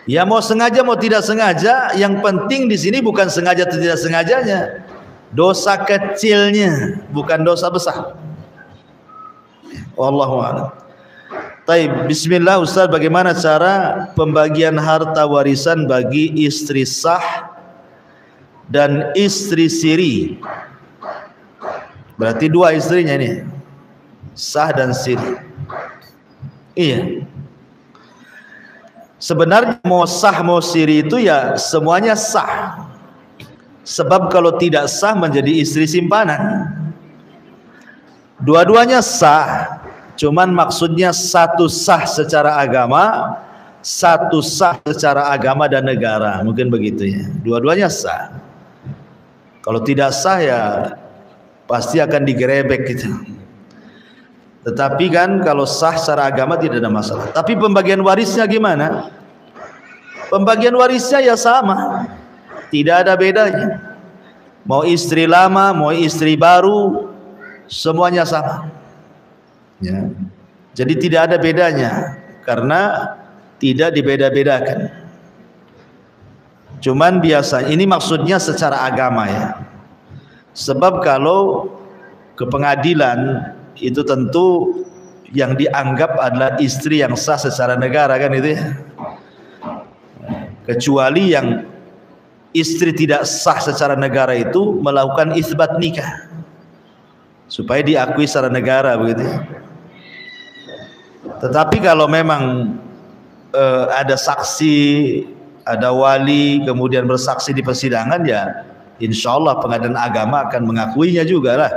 Ya mau sengaja mau tidak sengaja, yang penting di sini bukan sengaja atau tidak sengajanya. Dosa kecilnya, bukan dosa besar. Wallahu a'lam. Taib, bismillah Ustaz, bagaimana cara pembagian harta warisan bagi istri sah dan istri siri? Berarti dua istrinya ini, sah dan siri. Iya. Sebenarnya mau sah mau siri itu ya semuanya sah. Sebab kalau tidak sah menjadi istri simpanan. Dua-duanya sah, cuman maksudnya satu sah secara agama, satu sah secara agama dan negara, mungkin begitu ya. Dua-duanya sah. Kalau tidak sah ya pasti akan digerebek gitu. Tetapi kan kalau sah secara agama tidak ada masalah. Tapi pembagian warisnya gimana? Pembagian warisnya ya sama, tidak ada bedanya. Mau istri lama, mau istri baru, semuanya sama. Ya. Jadi tidak ada bedanya karena tidak dibeda-bedakan. Cuman biasa ini maksudnya secara agama ya. Sebab kalau ke pengadilan itu tentu yang dianggap adalah istri yang sah secara negara kan itu ya. Kecuali yang istri tidak sah secara negara itu melakukan isbat nikah supaya diakui secara negara begitu. Tetapi kalau memang ada saksi, ada wali kemudian bersaksi di persidangan ya insya Allah pengadilan agama akan mengakuinya juga lah.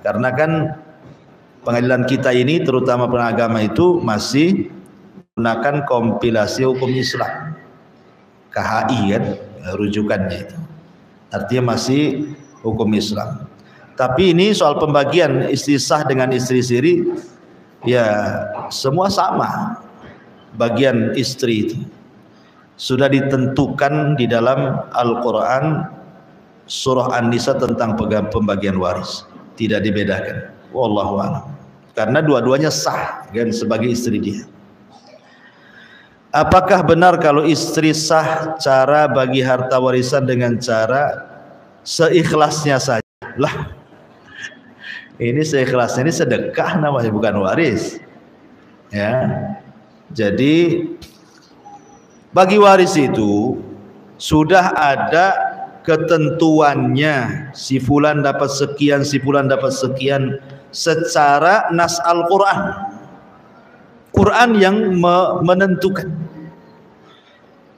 Karena kan pengadilan kita ini terutama pengadilan agama itu masih menggunakan kompilasi hukum Islam, KHI kan rujukannya itu, artinya masih hukum Islam. Tapi ini soal pembagian istri sah dengan istri siri ya semua sama. Bagian istri itu sudah ditentukan di dalam Al-Quran surah An-Nisa tentang pembagian waris, tidak dibedakan. Wallahu a'lam. Karena dua-duanya sah kan sebagai istri dia. Apakah benar kalau istri sah cara bagi harta warisan dengan cara seikhlasnya saja? Lah, ini seikhlasnya ini sedekah namanya, bukan waris. Ya, jadi bagi waris itu sudah ada ketentuannya. Si fulan dapat sekian, si fulan dapat sekian secara nas Al-Quran. Quran yang menentukan.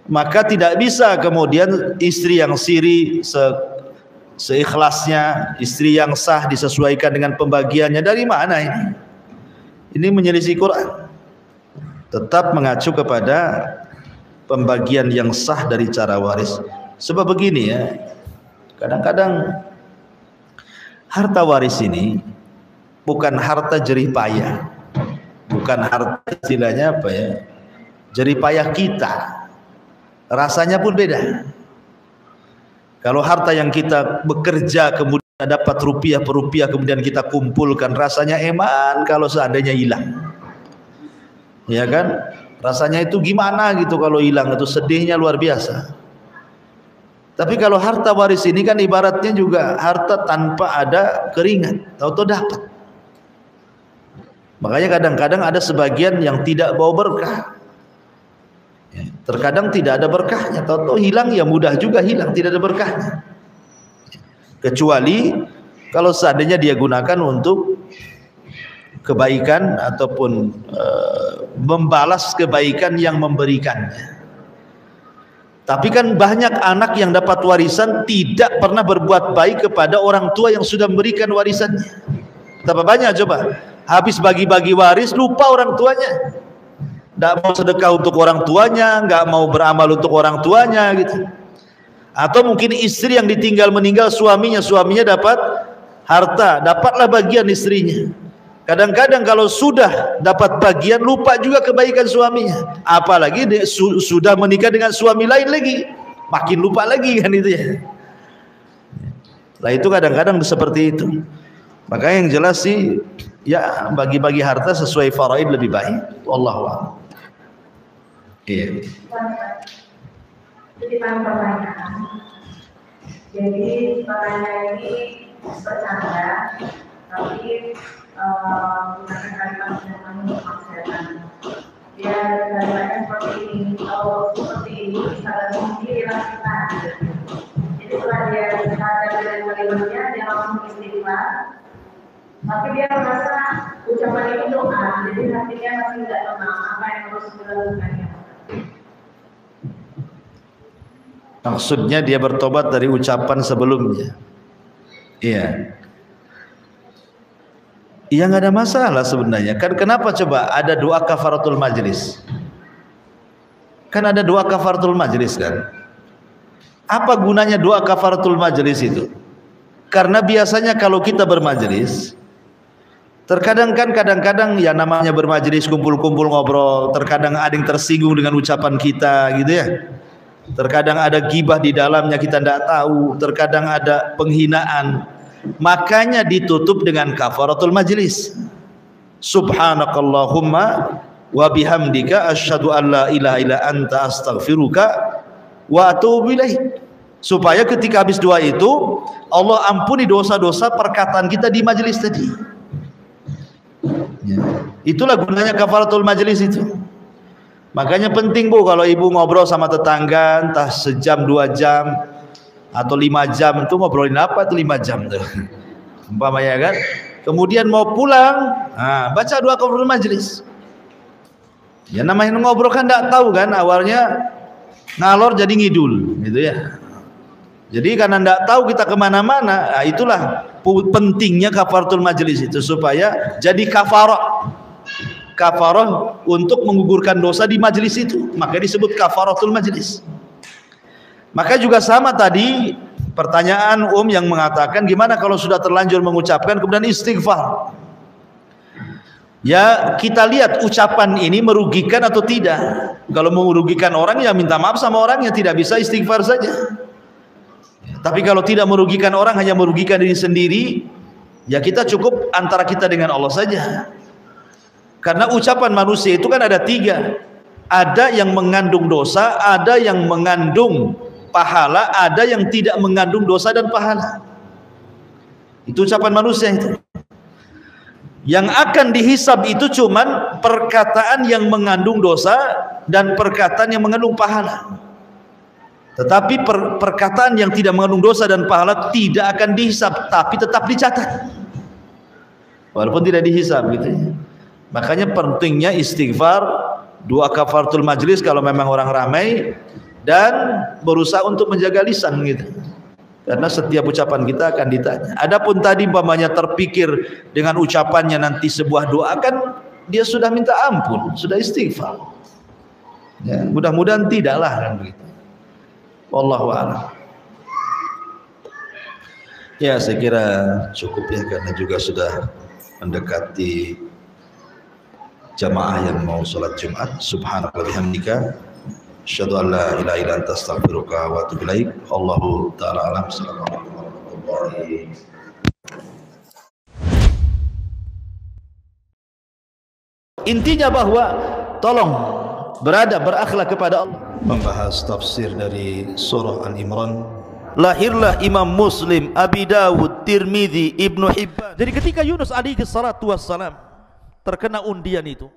Maka tidak bisa kemudian istri yang siri seikhlasnya, istri yang sah disesuaikan dengan pembagiannya. Dari mana ini? Ini menyelisih Quran. Tetap mengacu kepada pembagian yang sah dari cara waris. Sebab begini ya, kadang-kadang harta waris ini bukan harta jerih payah. Bukan harta istilahnya apa ya, jerih payah kita, rasanya pun beda. Kalau harta yang kita bekerja kemudian dapat rupiah per rupiah kemudian kita kumpulkan, rasanya eman kalau seandainya hilang. Ya kan? Rasanya itu gimana gitu kalau hilang, itu sedihnya luar biasa. Tapi kalau harta waris ini kan ibaratnya juga harta tanpa ada keringat, tahu-tahu dapat. Makanya kadang-kadang ada sebagian yang tidak bawa berkah. Ya, terkadang tidak ada berkahnya, tahu-tahu hilang, ya mudah juga hilang, tidak ada berkahnya. Kecuali kalau seandainya dia gunakan untuk kebaikan ataupun membalas kebaikan yang memberikannya. Tapi kan banyak anak yang dapat warisan tidak pernah berbuat baik kepada orang tua yang sudah memberikan warisannya. Betapa banyak coba, habis bagi-bagi waris lupa orang tuanya, tidak mau sedekah untuk orang tuanya, nggak mau beramal untuk orang tuanya gitu. Atau mungkin istri yang ditinggal meninggal suaminya dapat harta, dapatlah bagian istrinya. Kadang-kadang kalau sudah dapat bagian lupa juga kebaikan suaminya, apalagi sudah menikah dengan suami lain lagi, makin lupa lagi kan itu ya. Nah itu kadang-kadang seperti itu. Maka yang jelas sih ya bagi-bagi harta sesuai faraid lebih baik. Wallahu a'lam. Iya. Pertanyaan. Jadi pertanyaan ini bercanda, tapi menggunakan kalimat yang maksudkan. Dia kalimatnya seperti ini, kalau seperti ini bisa sendirilah kita. Jadi setelah dia sadar dari kalimatnya, dia langsung istighfar. Tapi dia merasa ucapan ini doa, jadi hatinya masih tidak tenang. Apa yang harus dilakukannya? Maksudnya dia bertobat dari ucapan sebelumnya. Iya. Iya nggak ada masalah sebenarnya. Kan kenapa coba ada doa kafaratul majlis? Kan ada doa kafaratul majlis kan? Apa gunanya doa kafaratul majlis itu? Karena biasanya kalau kita bermajlis, terkadang kan kadang-kadang ya namanya bermajlis kumpul-kumpul ngobrol, terkadang ada yang tersinggung dengan ucapan kita gitu ya. Terkadang ada gibah di dalamnya kita tidak tahu, terkadang ada penghinaan. Makanya ditutup dengan kafaratul majlis. Subhanakallahumma wa bihamdika asyhadu an la ilaha illa anta astaghfiruka wa atubu ilaik. Supaya ketika habis doa itu Allah ampuni dosa-dosa perkataan kita di majelis tadi. Ya. Itulah gunanya kafaratul majlis itu. Makanya penting Bu kalau ibu ngobrol sama tetangga entah sejam 2 jam atau 5 jam itu ngobrolin apa tuh 5 jam tuh umpamanya kan, kemudian mau pulang baca doa kafaratul majlis. Ya namanya ngobrol kan tidak tahu kan, awalnya ngalor jadi ngidul gitu ya. Jadi karena tidak tahu kita kemana-mana, itulah pentingnya kafaratul majlis itu supaya jadi kafarah untuk menggugurkan dosa di majlis itu, maka disebut kafaratul majlis. Maka juga sama tadi pertanyaan yang mengatakan gimana kalau sudah terlanjur mengucapkan kemudian istighfar. Ya kita lihat ucapan ini merugikan atau tidak. Kalau merugikan orang ya minta maaf sama orangnya, tidak bisa istighfar saja. Tapi kalau tidak merugikan orang, hanya merugikan diri sendiri, ya kita cukup antara kita dengan Allah saja. Karena ucapan manusia itu kan ada 3. Ada yang mengandung dosa, ada yang mengandung pahala, ada yang tidak mengandung dosa dan pahala. Itu ucapan manusia itu. Yang akan dihisab itu cuman perkataan yang mengandung dosa dan perkataan yang mengandung pahala. Tetapi perkataan yang tidak mengandung dosa dan pahala tidak akan dihisab, tapi tetap dicatat walaupun tidak dihisab gitu ya. Makanya pentingnya istighfar, doa kafaratul majlis kalau memang orang ramai, dan berusaha untuk menjaga lisan gitu. Karena setiap ucapan kita akan ditanya. Adapun tadi umpamanya terpikir dengan ucapannya nanti sebuah doa, kan dia sudah minta ampun, sudah istighfar. Ya, mudah-mudahan tidaklah kan begitu. Wallahu a'lam. Ya saya kira cukup ya, karena juga sudah mendekati jamaah yang mau sholat Jumat. Subhanaka bihamdika asyhadu an la ilaha illa anta astaghfiruka wa atubu ilaik. Allahu ta'ala alam. Assalamualaikum warahmatullahi wabarakatuh. Intinya bahwa tolong beradab, berakhlak kepada Allah. Membahas tafsir dari surah Al-Imran. Lahirlah Imam Muslim, Abi Dawud, Tirmidzi, Ibnu Hibban. Jadi ketika Yunus alaihi salatu wassalam terkena undian itu,